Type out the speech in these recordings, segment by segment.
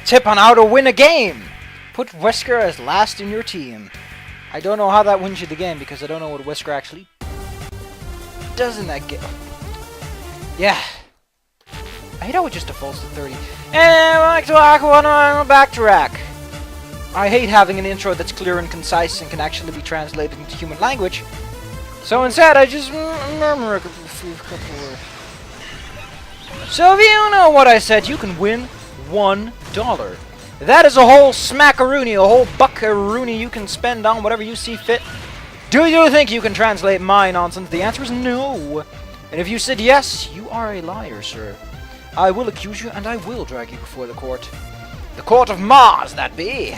Tip on how to win a game. Put Whisker as last in your team. I don't know how that wins you the game because I don't know what Whisker actually does in that game. Yeah. I hate how it just defaults to 30. And I'm back to Wrack. I hate having an intro that's clear and concise and can actually be translated into human language. So instead, I just murmur a couple words. So if you know what I said, you can win $1. That is a whole smackaroony, a whole buckaroony you can spend on whatever you see fit. Do you think you can translate my nonsense? The answer is no. And if you said yes, you are a liar, sir. I will accuse you and I will drag you before the court. The court of Mars, that be.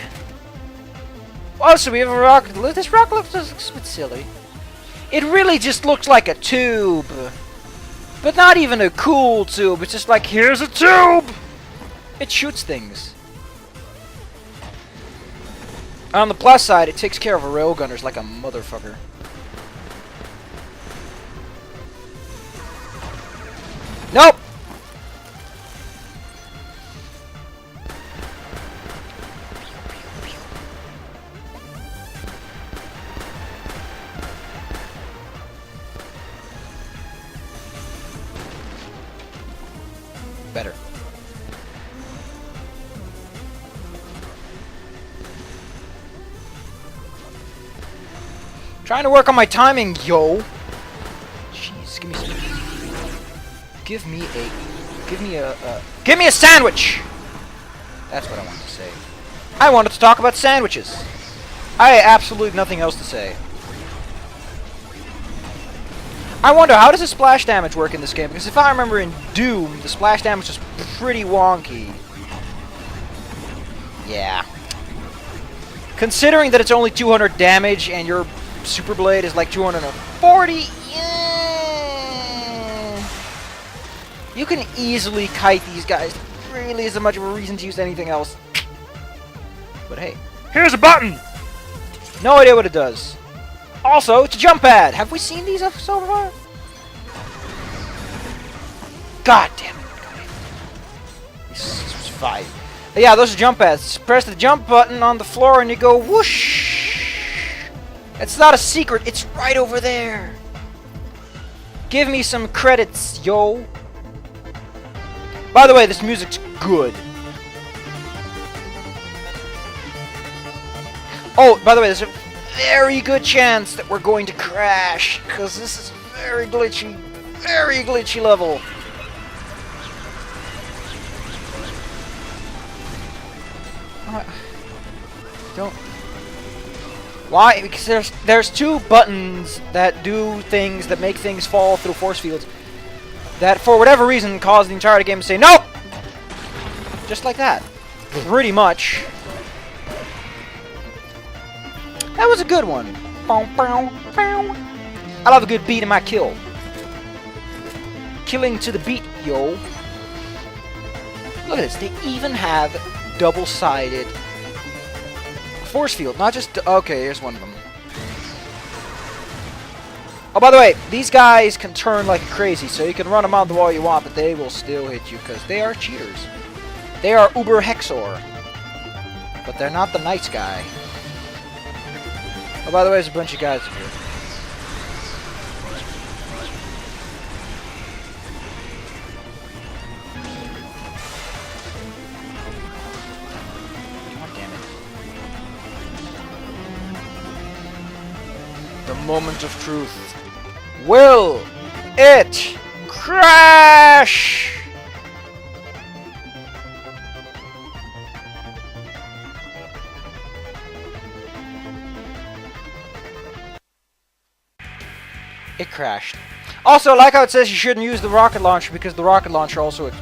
Also, we have a rock. This rock looks a bit silly. It really just looks like a tube. But not even a cool tube. It's just like, here's a tube! It shoots things. On the plus side, it takes care of a Railgunners like a motherfucker. Nope! Better. Trying to work on my timing, yo. Jeez, give me a sandwich. That's what I wanted to say. I wanted to talk about sandwiches. I had absolutely nothing else to say. I wonder, how does the splash damage work in this game? Because if I remember in Doom, the splash damage was pretty wonky. Yeah. Considering that it's only 200 damage and your Super Blade is like 240, yeah. You can easily kite these guys. Really isn't much of a reason to use anything else. But hey, here's a button! No idea what it does. Also, it's a jump pad. Have we seen these up so far? God damn it. This was 5. But yeah, those are jump pads. Press the jump button on the floor and you go whoosh. It's not a secret. It's right over there. Give me some credits, yo. By the way, this music's good. Oh, by the way, there's a very good chance that we're going to crash, because this is a very glitchy level. Don't. Why? Because there's 2 buttons that do things that make things fall through force fields that, for whatever reason, cause the entire game to say nope. Just like that. Pretty much. That was a good one. I love a good beat in my kill. Killing to the beat, yo. Look at this. They even have double-sided force field. Not just... Okay, here's one of them. Oh, by the way, these guys can turn like crazy, so you can run them on the wall you want, but they will still hit you because they are cheaters. They are Uber Hexor. But they're not the nice guy. Oh, by the way, there's a bunch of guys here. God damn it. The moment of truth. Will it crash? It crashed. Also, like how it says you shouldn't use the rocket launcher because the rocket launcher also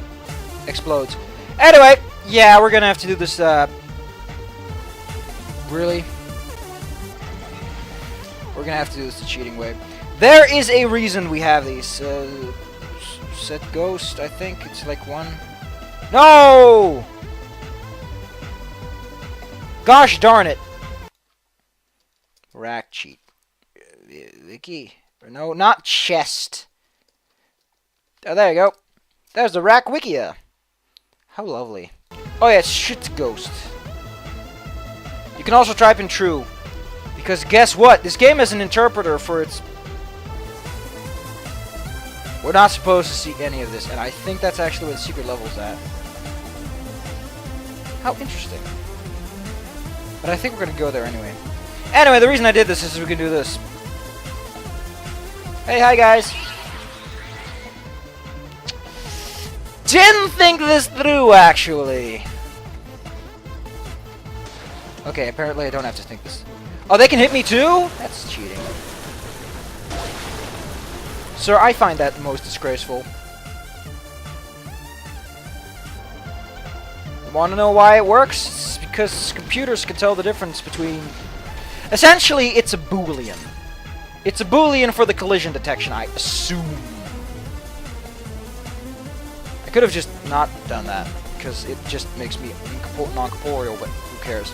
explodes. Anyway, yeah, we're gonna have to do this, really? We're gonna have to do this the cheating way. There is a reason we have these. Set ghost, I think. It's like 1. No! Gosh darn it. Wrack cheat. Vicky. No, not chest. Oh, there you go. There's the Wrack Wikia. How lovely. Oh yeah, it's shit ghost. You can also type in true. Because guess what? This game has an interpreter for its... We're not supposed to see any of this, and I think that's actually where the secret level's at. How interesting. But I think we're gonna go there anyway. Anyway, the reason I did this is we can do this. Hey, hi guys! Didn't think this through, actually. Okay, apparently I don't have to think this. Oh, they can hit me too? That's cheating. Sir, I find that most disgraceful. You want to know why it works? It's because computers can tell the difference between... Essentially, it's a Boolean. It's a Boolean for the collision detection, I assume. I could have just not done that, because it just makes me non-corporeal, but who cares?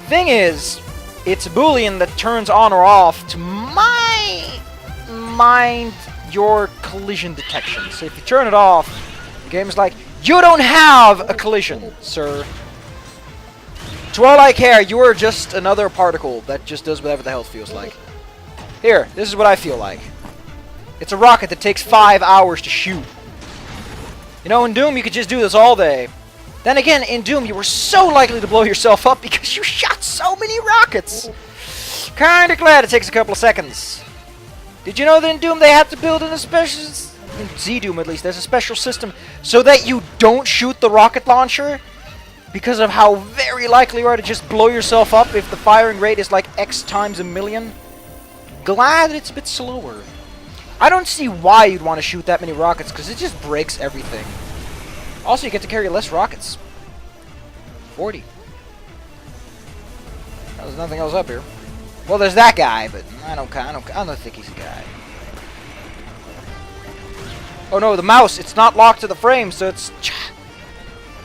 Thing is, it's a Boolean that turns on or off to mind your collision detection. So if you turn it off, the game is like, you don't have a collision, sir. To all I care, you are just another particle that just does whatever the hell it feels like. Here, this is what I feel like. It's a rocket that takes 5 hours to shoot. You know, in Doom, you could just do this all day. Then again, in Doom, you were so likely to blow yourself up because you shot so many rockets. Kinda glad it takes a couple of seconds. Did you know that in Doom they have to build in a special... In Z-Doom, at least, there's a special system so that you don't shoot the rocket launcher because of how very likely you are to just blow yourself up if the firing rate is like X times a million. Glad it's a bit slower. I don't see why you'd want to shoot that many rockets because it just breaks everything. Also, you get to carry less rockets. 40. There's nothing else up here. Well, there's that guy, but I don't think he's a guy. Oh no, the mouse! It's not locked to the frame, so it's...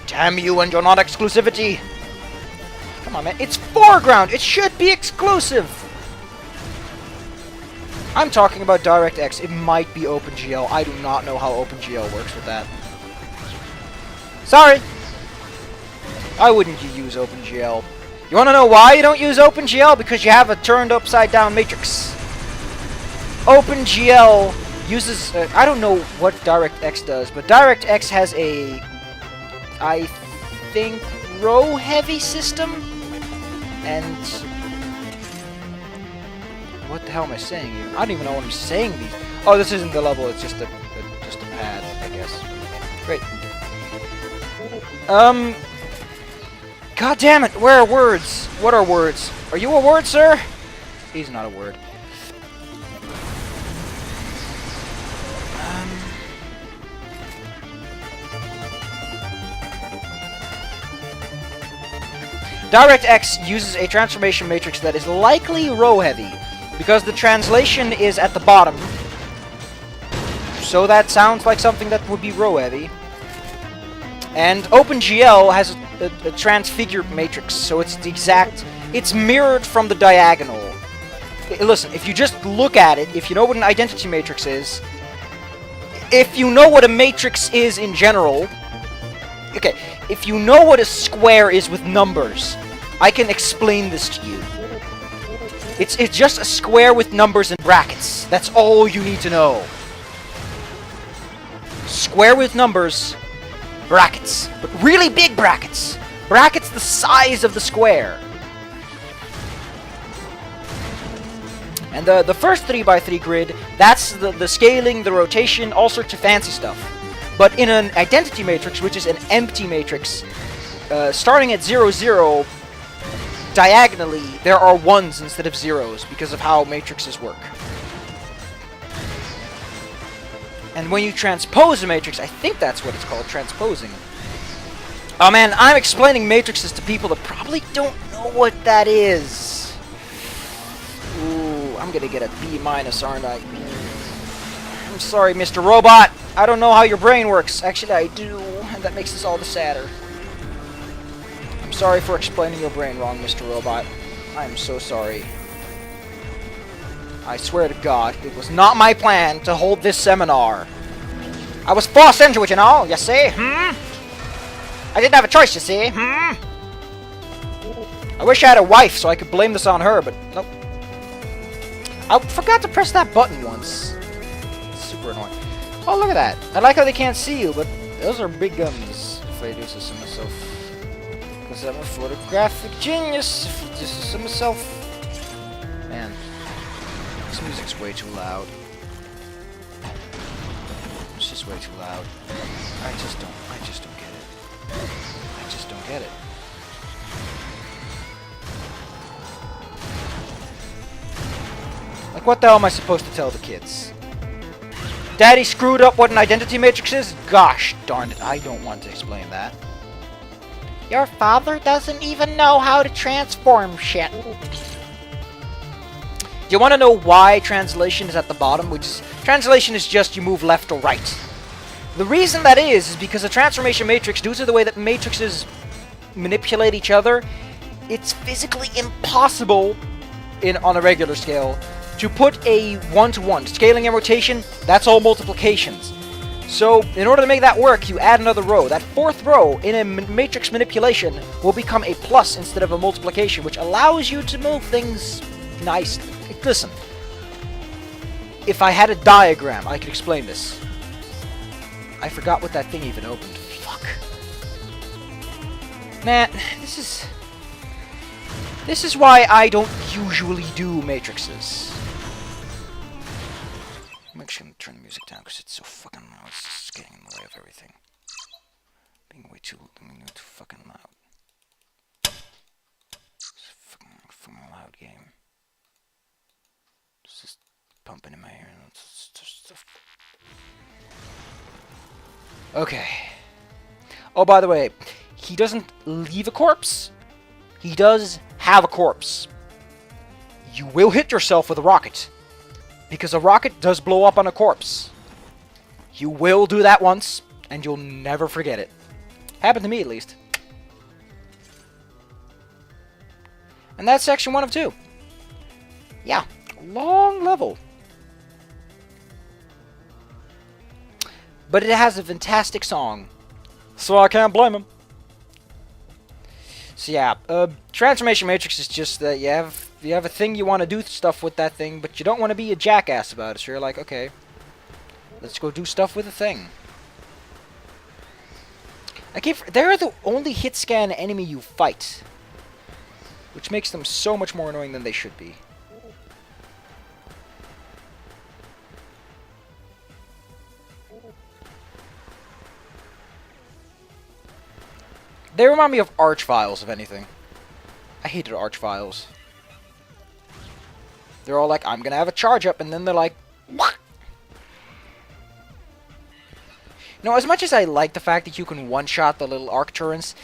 Damn you and your non-exclusivity! Come on, man. It's foreground! It should be exclusive! I'm talking about DirectX. It might be OpenGL. I do not know how OpenGL works with that. Sorry! Why wouldn't you use OpenGL? You wanna know why you don't use OpenGL? Because you have a turned upside down matrix. OpenGL uses... I don't know what DirectX does, but DirectX has a... I think... row-heavy system? And... What the hell am I saying here? I don't even know what I'm saying these... Oh, this isn't the level, it's just a pad, I guess. Great. God damn it, where are words? What are words? Are you a word, sir? He's not a word. DirectX uses a transformation matrix that is likely row-heavy, because the translation is at the bottom. So that sounds like something that would be row-heavy. And OpenGL has a transfigured matrix, so it's the exact... It's mirrored from the diagonal. Listen, if you just look at it, if you know what an identity matrix is, if you know what a matrix is in general... Okay, if you know what a square is with numbers, I can explain this to you. It's just a square with numbers and brackets. That's all you need to know. Square with numbers... brackets, but really big brackets. Brackets the size of the square. And the first 3x3 grid, that's the scaling, the rotation, all sorts of fancy stuff. But in an identity matrix, which is an empty matrix, starting at 0, 0, diagonally, there are 1s instead of 0s because of how matrices work. And when you transpose a matrix, I think that's what it's called, transposing. Oh man, I'm explaining matrices to people that probably don't know what that is. Ooh, I'm gonna get a B-, aren't I? I'm sorry, Mr. Robot. I don't know how your brain works. Actually, I do, and that makes this all the sadder. I'm sorry for explaining your brain wrong, Mr. Robot. I'm so sorry. I swear to God, it was not my plan to hold this seminar. I was forced into it, you know, you see? I I didn't have a choice, you see. I wish I had a wife so I could blame this on her, but nope. I forgot to press that button once. It's super annoying. Oh, look at that. I like how they can't see you, but those are big guns. If I do this to myself. Because I'm a photographic genius. If I do this to myself. Man. This music's way too loud. It's just way too loud. I just don't get it. I just don't get it. Like, what the hell am I supposed to tell the kids? Daddy screwed up what an identity matrix is? Gosh darn it, I don't want to explain that. Your father doesn't even know how to transform shit. Do you want to know why translation is at the bottom? Translation is just you move left or right. The reason that is because a transformation matrix, due to the way that matrices manipulate each other, it's physically impossible on a regular scale to put a one-to-one. Scaling and rotation, that's all multiplications. So, in order to make that work, you add another row. That fourth row in a matrix manipulation will become a plus instead of a multiplication, which allows you to move things nicely. Listen, if I had a diagram, I could explain this. I forgot what that thing even opened. Fuck. Man, this is why I don't usually do matrices. I'm actually gonna turn the music down because it's so fucking loud. It's just getting in the way of everything. Being way too fucking loud. It's a fucking loud game. It's just pumping in my ear. It's just okay. Oh, by the way, he doesn't leave a corpse. He does have a corpse. You will hit yourself with a rocket. Because a rocket does blow up on a corpse. You will do that once, and you'll never forget it. Happened to me, at least. And that's section 1 of 2. Yeah, long level. But it has a fantastic song. So I can't blame him. So yeah, Transformation Matrix is just that you have a thing you want to do stuff with that thing, but you don't want to be a jackass about it. So you're like, okay, let's go do stuff with the thing. They're the only hit scan enemy you fight, which makes them so much more annoying than they should be. They remind me of Arch Files, if anything. I hated Arch Files. They're all like, I'm gonna have a charge up, and then they're like, what? You know, as much as I like the fact that you can one-shot the little arc turrets,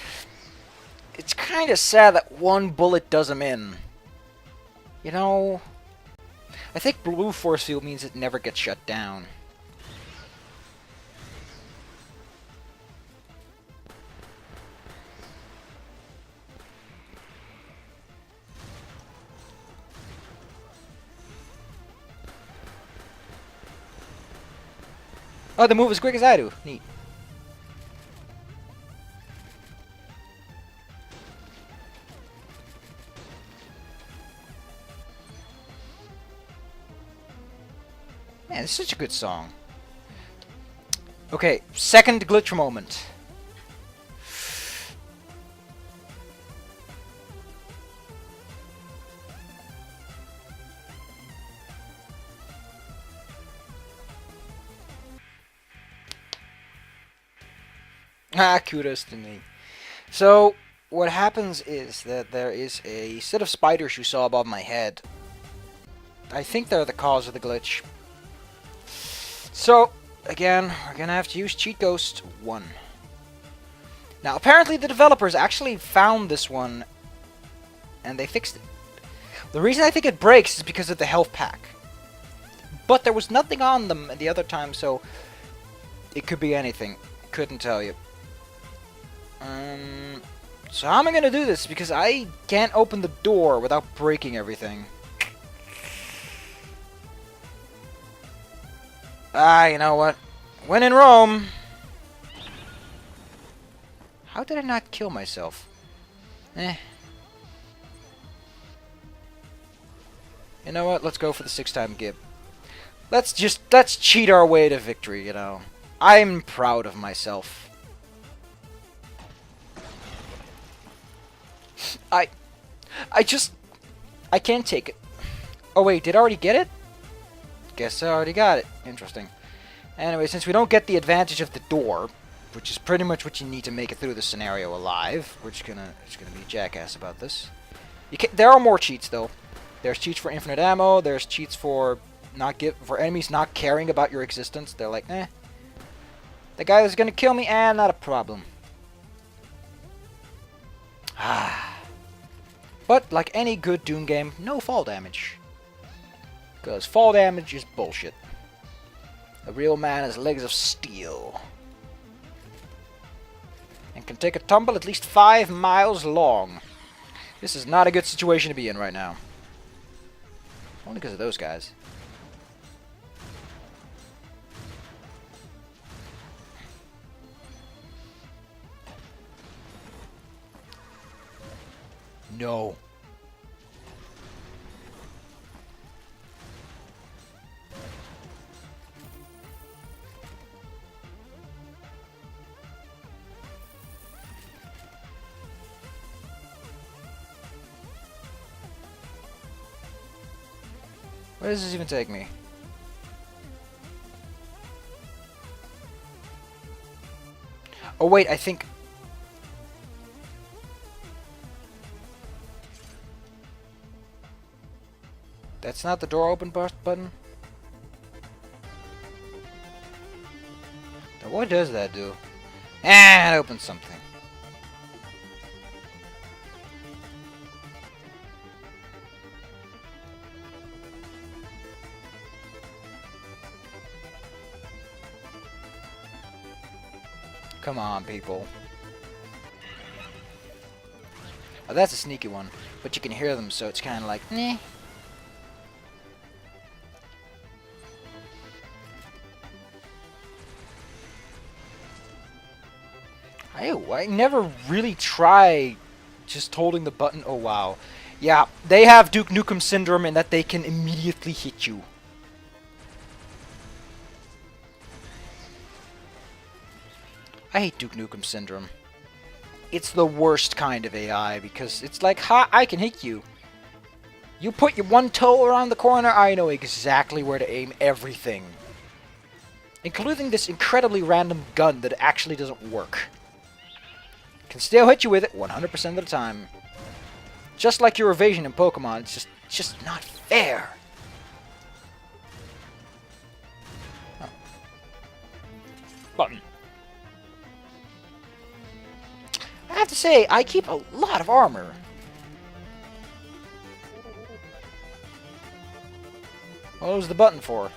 it's kind of sad that one bullet does them in. You know, I think blue force field means it never gets shut down. Oh, they move as quick as I do. Neat. Man, it's such a good song. Okay, second glitch moment. Ah, kudos to me. So, what happens is that there is a set of spiders you saw above my head. I think they're the cause of the glitch. So, again, we're gonna have to use Cheat Ghost 1. Now, apparently the developers actually found this one, and they fixed it. The reason I think it breaks is because of the health pack. But there was nothing on them the other time, so it could be anything. Couldn't tell you. So how am I gonna do this? Because I can't open the door without breaking everything. Ah, you know what? When in Rome. How did I not kill myself? Eh. You know what? Let's go for the 6-time gib. Let's cheat our way to victory, you know. I'm proud of myself. I can't take it. Oh wait, did I already get it? Guess I already got it. Interesting. Anyway, since we don't get the advantage of the door, which is pretty much what you need to make it through the scenario alive, we're just gonna be a jackass about this. There are more cheats though. There's cheats for infinite ammo. There's cheats for enemies not caring about your existence. They're like, eh, the guy that's gonna kill me, not a problem. But like any good Doom game, no fall damage. Because fall damage is bullshit. A real man has legs of steel. And can take a tumble at least 5 miles long. This is not a good situation to be in right now. Only because of those guys. No. Where does this even take me? Oh wait, I think... That's not the door open button? Now what does that do? It opens something. Come on, people. Oh, that's a sneaky one. But you can hear them, so it's kind of like, meh. I never really try just holding the button. Oh, wow. Yeah, they have Duke Nukem Syndrome in that they can immediately hit you. I hate Duke Nukem Syndrome. It's the worst kind of AI because it's like, ha, I can hit you. You put your one toe around the corner, I know exactly where to aim everything. Including this incredibly random gun that actually doesn't work. Can still hit you with it 100% of the time. Just like your evasion in Pokemon, it's just not fair. Oh. Button. I have to say, I keep a lot of armor. What was the button for?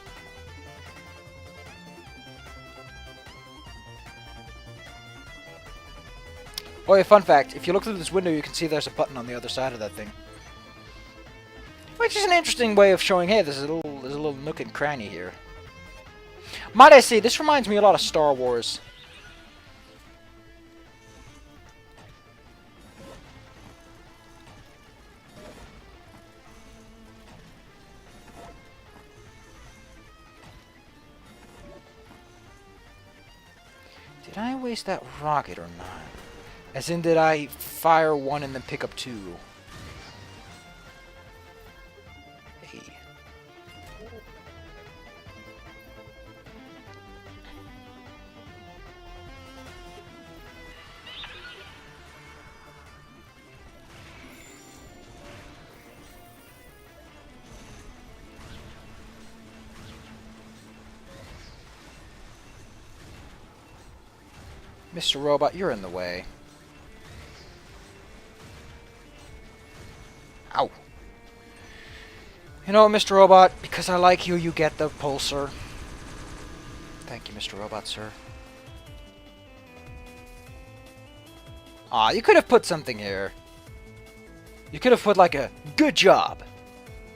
Oh yeah, fun fact, if you look through this window you can see there's a button on the other side of that thing. Which is an interesting way of showing, hey, there's a little nook and cranny here. Might I say, this reminds me a lot of Star Wars. Did I waste that rocket or not? As in, did I fire one and then pick up two? Hey. Mr. Robot, you're in the way. Ow. You know, Mr. Robot, because I like you, you get the pulsar. Thank you, Mr. Robot, sir. Aw, you could have put something here. You could have put like a good job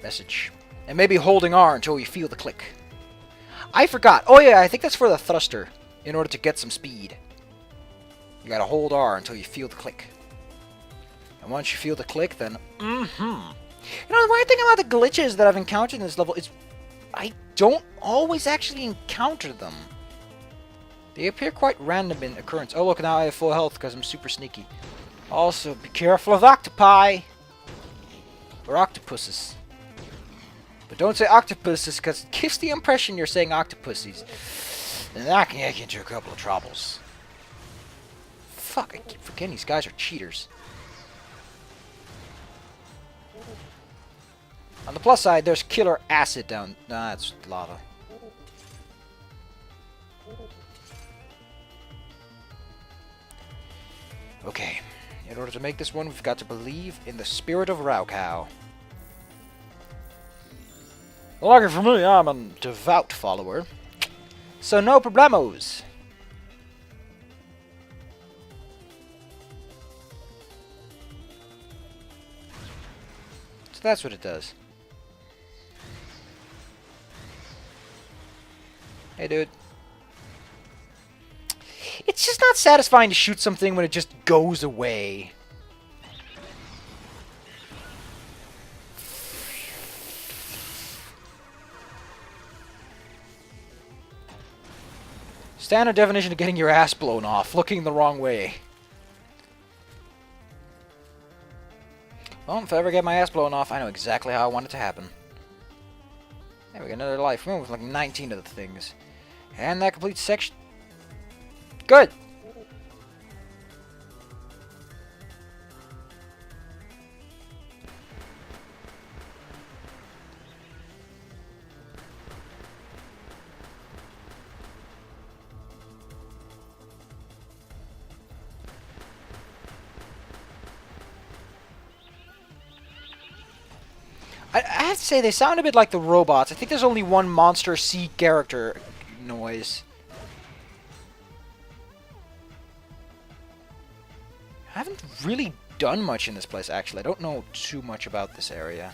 message. And maybe holding R until you feel the click. I forgot. Oh yeah, I think that's for the thruster. In order to get some speed. You gotta hold R until you feel the click. And once you feel the click, then You know, the weird thing about the glitches that I've encountered in this level is I don't always actually encounter them. They appear quite random in occurrence. Oh look, now I have full health because I'm super sneaky. Also, be careful of octopi! Or octopuses. But don't say octopuses because it gives the impression you're saying octopuses. And that can get you into a couple of troubles. Fuck, I keep forgetting these guys are cheaters. On the plus side, there's killer acid down... Nah, it's lava. Okay. In order to make this one, we've got to believe in the spirit of Railgunners. Lucky for me, I'm a devout follower. So no problemos. So that's what it does. Hey, dude. It's just not satisfying to shoot something when it just goes away. Standard definition of getting your ass blown off, looking the wrong way. Well, if I ever get my ass blown off, I know exactly how I want it to happen. There we go, another life. We're with like 19 of the things. And that completes section. Good! I have to say, they sound a bit like the robots. I think there's only one monster C character noise. I haven't really done much in this place, actually. I don't know too much about this area.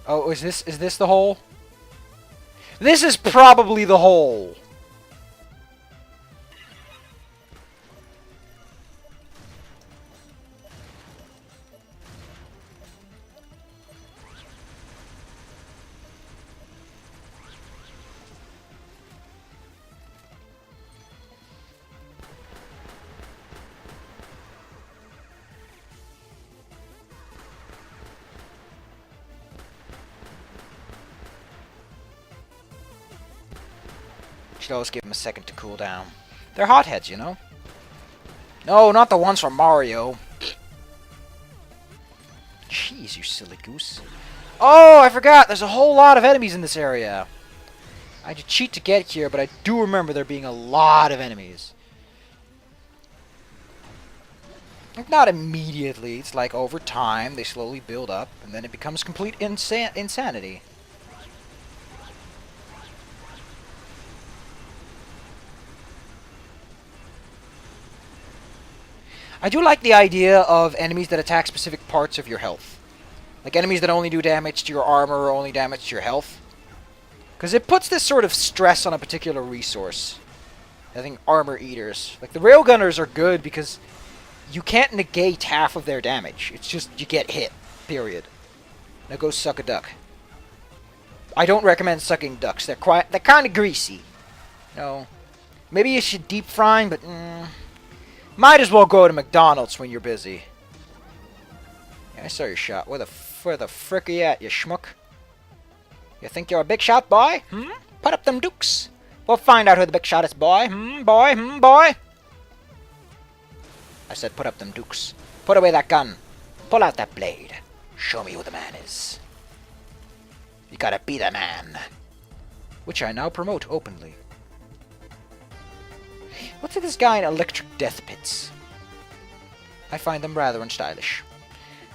Oh, is this the hole? This is probably the hole! Should always give them a second to cool down. They're hotheads, you know? No, not the ones from Mario. Jeez, you silly goose. Oh, I forgot! There's a whole lot of enemies in this area. I had to cheat to get here, but I do remember there being a lot of enemies. Like, not immediately. It's like over time, they slowly build up, and then it becomes complete insanity. I do like the idea of enemies that attack specific parts of your health. Like enemies that only do damage to your armor or only damage to your health. Because it puts this sort of stress on a particular resource. I think armor eaters. Like the Railgunners are good because you can't negate half of their damage. It's just you get hit. Period. Now go suck a duck. I don't recommend sucking ducks. They're kind of greasy. No. Maybe you should deep fry, but might as well go to McDonald's when you're busy. Yeah, I saw your shot. Where the frick are you at, you schmuck? You think you're a big shot, boy? Put up them dukes. We'll find out who the big shot is, boy. Boy? Boy? I said put up them dukes. Put away that gun. Pull out that blade. Show me who the man is. You gotta be the man. Which I now promote openly. What's with this guy in electric death pits? I find them rather unstylish.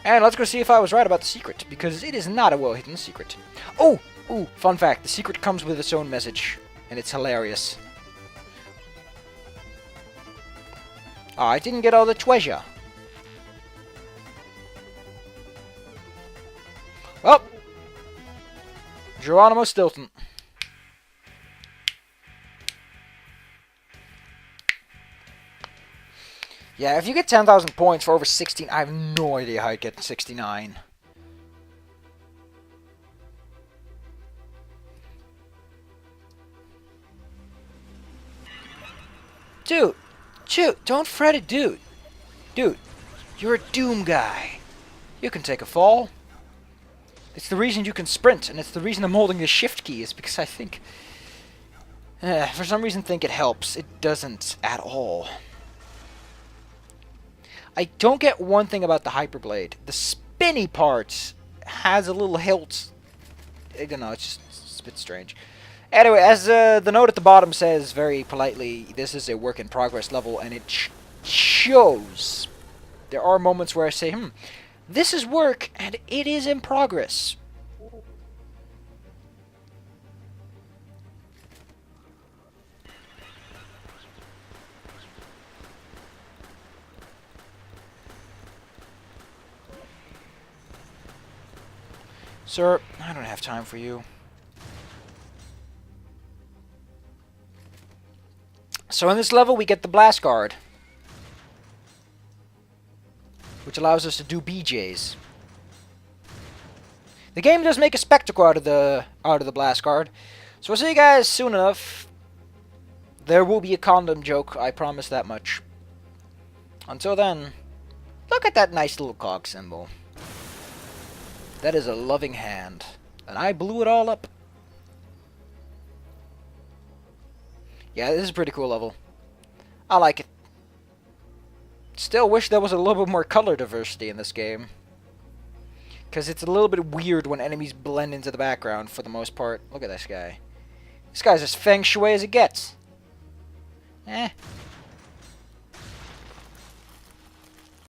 And let's go see if I was right about the secret, because it is not a well-hidden secret. Oh! Ooh, fun fact, the secret comes with its own message, and it's hilarious. I didn't get all the treasure. Well, Geronimo Stilton. Yeah, if you get 10,000 points for over 16, I have no idea how you get 69. Dude, don't fret it, dude. Dude, you're a Doom guy. You can take a fall. It's the reason you can sprint, and it's the reason I'm holding the shift key, is because I think... for some reason think it helps. It doesn't at all. I don't get one thing about the Hyperblade. The spinny part has a little hilt. I don't know, it's a bit strange. Anyway, as the note at the bottom says very politely, this is a work in progress level, and it shows. There are moments where I say, this is work, and it is in progress. Sir, I don't have time for you. So in this level, we get the Blast Guard, which allows us to do BJs. The game does make a spectacle out of the Blast Guard, so we'll see you guys soon enough. There will be a condom joke, I promise that much. Until then, look at that nice little cog symbol. That is a loving hand, and I blew it all up. Yeah, this is a pretty cool level. I like it. Still wish there was a little bit more color diversity in this game. Because it's a little bit weird when enemies blend into the background for the most part. Look at this guy. This guy's as feng shui as it gets.